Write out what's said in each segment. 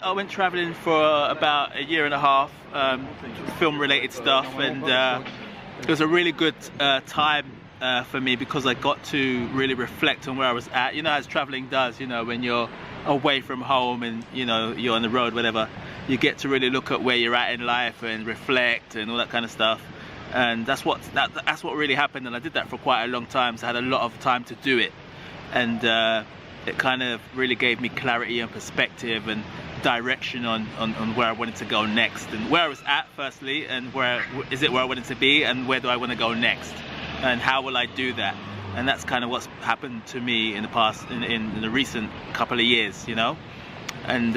I went traveling for about a year and a half, film related stuff, and it was a really good time for me because I got to really reflect on where I was at. You know, as traveling does, you know, when you're away from home and, you know, you're on the road, whatever, you get to really look at where you're at in life and reflect and all that kind of stuff. And that's what really happened, and I did that for quite a long time, so I had a lot of time to do it. And it kind of really gave me clarity and perspective and direction on where I wanted to go next, and where I was at firstly, and where I wanted to be, and where do I want to go next, and how will I do that. And that's kind of what's happened to me in the past, in the recent couple of years, you know. And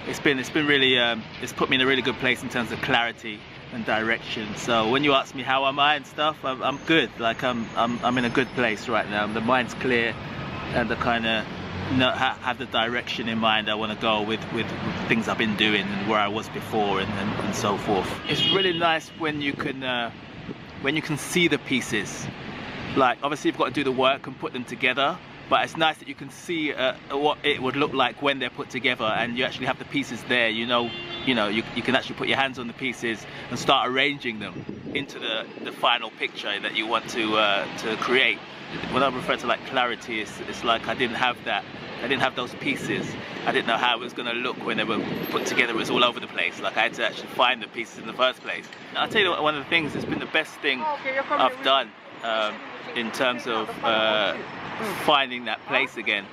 it's been really it's put me in a really good place in terms of clarity and direction. So when you ask me how am I and stuff, I'm good. Like I'm in a good place right now. The mind's clear, and the kind of have the direction in mind I want to go with things I've been doing and where I was before, and so forth. It's really nice when you can see the pieces. Like obviously you've got to do the work and put them together, but it's nice that you can see what it would look like when they're put together, and you actually have the pieces there. You can actually put your hands on the pieces and start arranging them into the final picture that you want to create. When I refer to like clarity, it's like I didn't have that. I didn't have those pieces. I didn't know how it was going to look when they were put together. It was all over the place. Like I had to actually find the pieces in the first place. And I'll tell you one of the things that's been the best thing I've done in terms of finding that place again,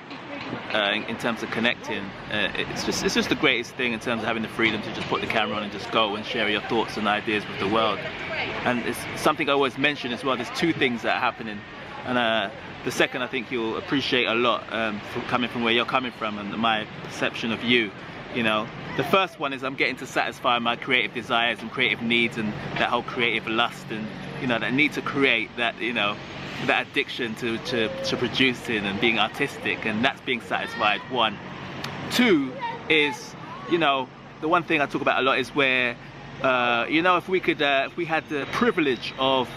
in terms of connecting. It's just the greatest thing in terms of having the freedom to just put the camera on and just go and share your thoughts and ideas with the world. And it's something I always mention as well. There's two things that are happening, and the second I think you'll appreciate a lot, coming from where you're coming from and my perception of you. You know, the first one is I'm getting to satisfy my creative desires and creative needs, and that whole creative lust, and you know, that need to create, that, you know, that addiction to producing and being artistic, and that's being satisfied. One. Two is, you know, the one thing I talk about a lot is where, you know, if we had the privilege of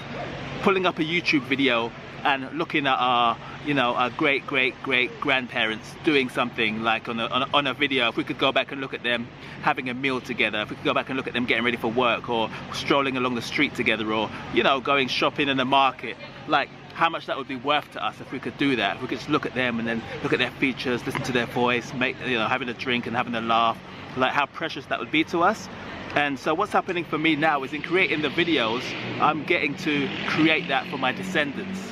pulling up a YouTube video and looking at our, you know, our great grandparents doing something like on a video, if we could go back and look at them having a meal together, if we could go back and look at them getting ready for work, or strolling along the street together, or, you know, going shopping in the market, like how much that would be worth to us if we could do that. If we could just look at them and then look at their features, listen to their voice, having a drink and having a laugh, like how precious that would be to us. And so what's happening for me now is in creating the videos, I'm getting to create that for my descendants.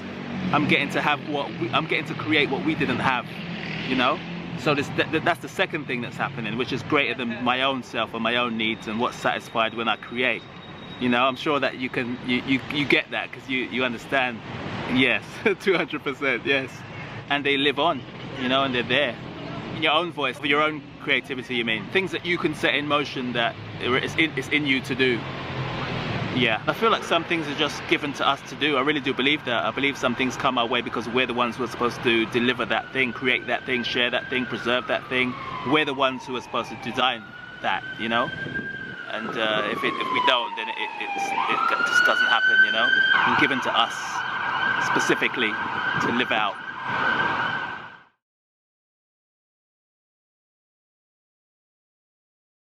I'm getting to create what we didn't have, you know. So that's the second thing that's happening, which is greater than my own self and my own needs and what's satisfied when I create. You know, I'm sure that you get that, because you understand. Yes, 200%, yes. And they live on, you know, and they're there. In your own voice, for your own creativity, you mean. Things that you can set in motion that it's in you to do. Yeah, I feel like some things are just given to us to do. I really do believe that. I believe some things come our way because we're the ones who are supposed to deliver that thing, create that thing, share that thing, preserve that thing. We're the ones who are supposed to design that, you know? And if we don't, then it just doesn't happen, you know? And given to us specifically to live out.